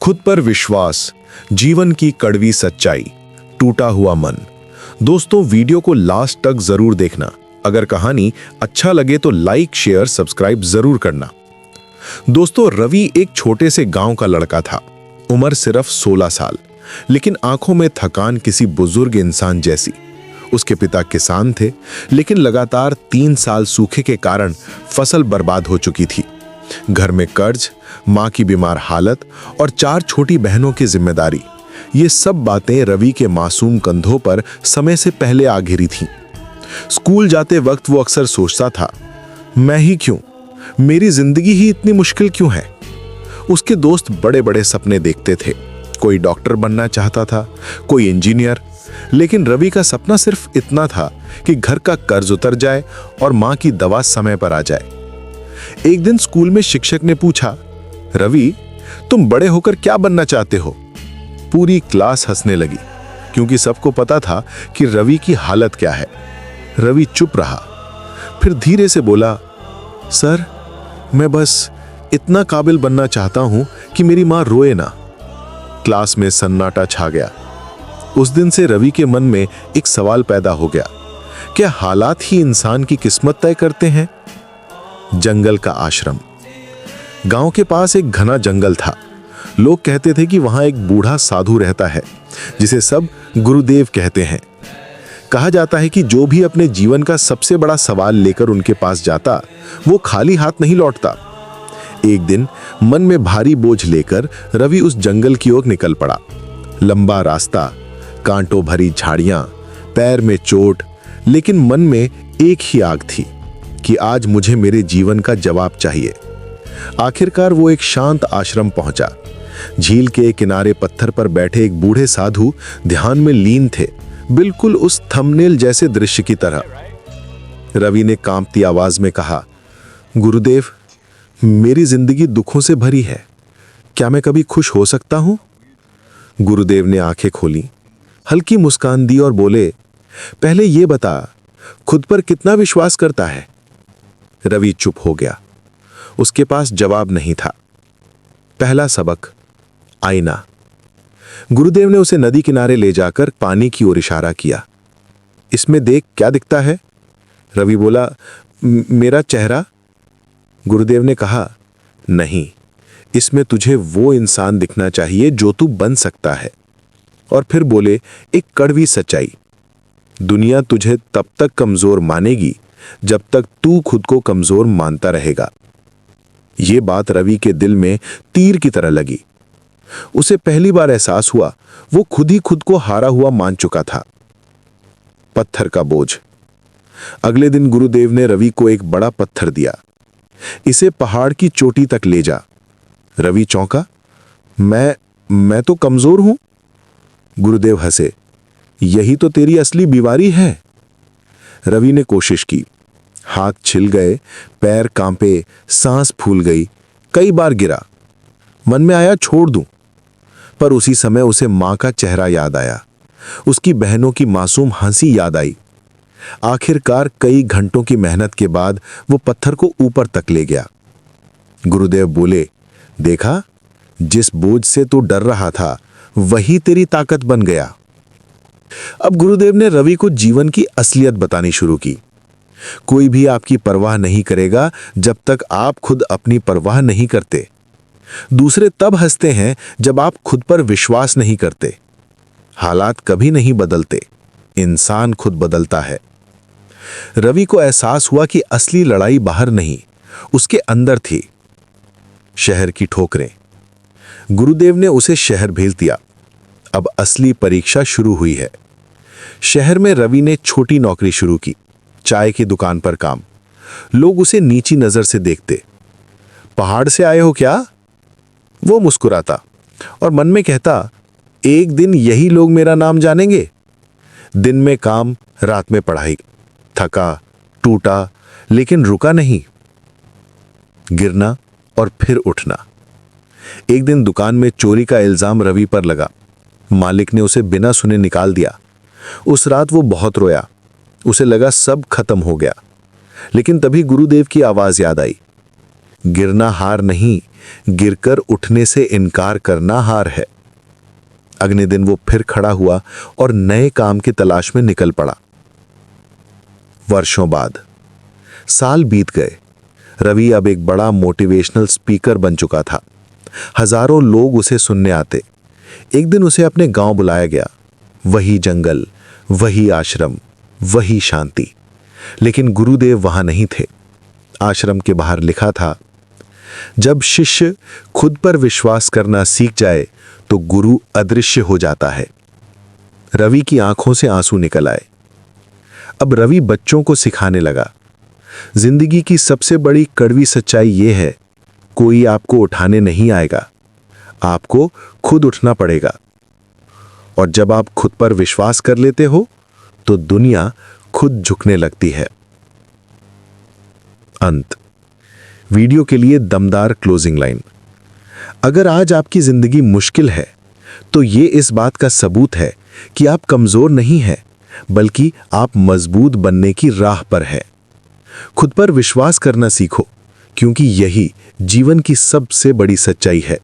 खुद पर विश्वास, जीवन की कड़वी सच्चाई, टूटा हुआ मन। दोस्तों, वीडियो को लास्ट तक जरूर देखना। अगर कहानी अच्छा लगे तो लाइक, शेयर, सब्सक्राइब जरूर करना। दोस्तों, रवि एक छोटे से गांव का लड़का था। उम्र सिर्फ 16 साल, लेकिन आंखों में थकान किसी बुजुर्ग इंसान जैसी। उसके पिता किसान थे, लेकिन लगातार 3 साल सूखे के कारण फसल बर्बाद हो चुकी थी। घर में कर्ज, मां की बीमार हालत और 4 छोटी बहनों की जिम्मेदारी, ये सब बातें रवि के मासूम कंधों पर समय से पहले आ घिरी थीं। स्कूल जाते वक्त वो अक्सर सोचता था, मैं ही क्यों, मेरी जिंदगी ही इतनी मुश्किल क्यों है। उसके दोस्त बड़े बड़े सपने देखते थे। कोई डॉक्टर बनना चाहता था, कोई इंजीनियर, लेकिन रवि का सपना सिर्फ इतना था कि घर का कर्ज उतर जाए और मां की दवा समय पर आ जाए। एक दिन स्कूल में शिक्षक ने पूछा, रवि, तुम बड़े होकर क्या बनना चाहते हो? पूरी क्लास हंसने लगी, क्योंकि सबको पता था कि रवि की हालत क्या है। रवि चुप रहा, फिर धीरे से बोला, सर, मैं बस इतना काबिल बनना चाहता हूं कि मेरी मां रोए ना। क्लास में सन्नाटा छा गया। उस दिन से रवि के मन में एक सवाल पैदा हो गया, क्या हालात ही इंसान की किस्मत तय करते हैं? जंगल का आश्रम। गांव के पास एक घना जंगल था। लोग कहते थे कि वहां एक बूढ़ा साधु रहता है, जिसे सब गुरुदेव कहते हैं। कहा जाता है कि जो भी अपने जीवन का सबसे बड़ा सवाल लेकर उनके पास जाता, वो खाली हाथ नहीं लौटता। एक दिन मन में भारी बोझ लेकर रवि उस जंगल की ओर निकल पड़ा। लंबा रास्ता, कांटों भरी झाड़ियां, पैर में चोट, लेकिन मन में एक ही आग थी कि आज मुझे मेरे जीवन का जवाब चाहिए। आखिरकार वो एक शांत आश्रम पहुंचा। झील के किनारे पत्थर पर बैठे एक बूढ़े साधु ध्यान में लीन थे, बिल्कुल उस थंबनेल जैसे दृश्य की तरह। रवि ने कांपती आवाज में कहा, गुरुदेव, मेरी जिंदगी दुखों से भरी है, क्या मैं कभी खुश हो सकता हूं? गुरुदेव ने आंखें खोली, हल्की मुस्कान दी और बोले, पहले ये बता, खुद पर कितना विश्वास करता है? रवि चुप हो गया। उसके पास जवाब नहीं था। पहला सबक, आईना। गुरुदेव ने उसे नदी किनारे ले जाकर पानी की ओर इशारा किया। इसमें देख, क्या दिखता है? रवि बोला, मेरा चेहरा। गुरुदेव ने कहा, नहीं, इसमें तुझे वो इंसान दिखना चाहिए जो तू बन सकता है। और फिर बोले, एक कड़वी सच्चाई, दुनिया तुझे तब तक कमजोर मानेगी जब तक तू खुद को कमजोर मानता रहेगा। ये बात रवि के दिल में तीर की तरह लगी। उसे पहली बार एहसास हुआ वो खुद ही खुद को हारा हुआ मान चुका था। पत्थर का बोझ। अगले दिन गुरुदेव ने रवि को एक बड़ा पत्थर दिया। इसे पहाड़ की चोटी तक ले जा। रवि चौंका, मैं तो कमजोर हूं। गुरुदेव हंसे, यही तो तेरी असली बीमारी है। रवि ने कोशिश की, हाथ छिल गए, पैर कांपे, सांस फूल गई, कई बार गिरा। मन में आया छोड़ दूं, पर उसी समय उसे मां का चेहरा याद आया, उसकी बहनों की मासूम हंसी याद आई। आखिरकार कई घंटों की मेहनत के बाद वो पत्थर को ऊपर तक ले गया। गुरुदेव बोले, देखा, जिस बोझ से तू डर रहा था वही तेरी ताकत बन गया। अब गुरुदेव ने रवि को जीवन की असलियत बतानी शुरू की। कोई भी आपकी परवाह नहीं करेगा जब तक आप खुद अपनी परवाह नहीं करते। दूसरे तब हंसते हैं जब आप खुद पर विश्वास नहीं करते। हालात कभी नहीं बदलते, इंसान खुद बदलता है। रवि को एहसास हुआ कि असली लड़ाई बाहर नहीं, उसके अंदर थी। शहर की ठोकरें। गुरुदेव ने उसे शहर भेज दिया। अब असली परीक्षा शुरू हुई है। शहर में रवि ने छोटी नौकरी शुरू की, चाय की दुकान पर काम। लोग उसे नीची नजर से देखते। पहाड़ से आए हो क्या? वो मुस्कुराता और मन में कहता, एक दिन यही लोग मेरा नाम जानेंगे। दिन में काम, रात में पढ़ाई। थका, टूटा, लेकिन रुका नहीं। गिरना और फिर उठना। एक दिन दुकान में चोरी का इल्जाम रवि पर लगा। मालिक ने उसे बिना सुने निकाल दिया। उस रात वो बहुत रोया। उसे लगा सब खत्म हो गया। लेकिन तभी गुरुदेव की आवाज याद आई, गिरना हार नहीं, गिरकर उठने से इनकार करना हार है। अगले दिन वो फिर खड़ा हुआ और नए काम की तलाश में निकल पड़ा। वर्षों बाद, साल बीत गए। रवि अब एक बड़ा मोटिवेशनल स्पीकर बन चुका था। हजारों लोग उसे सुनने आते। एक दिन उसे अपने गांव बुलाया गया। वही जंगल, वही आश्रम, वही शांति। लेकिन गुरुदेव वहां नहीं थे। आश्रम के बाहर लिखा था, जब शिष्य खुद पर विश्वास करना सीख जाए तो गुरु अदृश्य हो जाता है। रवि की आंखों से आंसू निकल आए। अब रवि बच्चों को सिखाने लगा, जिंदगी की सबसे बड़ी कड़वी सच्चाई यह है, कोई आपको उठाने नहीं आएगा, आपको खुद उठना पड़ेगा। और जब आप खुद पर विश्वास कर लेते हो तो दुनिया खुद झुकने लगती है। अंत। वीडियो के लिए दमदार क्लोजिंग लाइन। अगर आज आपकी जिंदगी मुश्किल है तो ये इस बात का सबूत है कि आप कमजोर नहीं हैं, बल्कि आप मजबूत बनने की राह पर हैं। खुद पर विश्वास करना सीखो, क्योंकि यही जीवन की सबसे बड़ी सच्चाई है।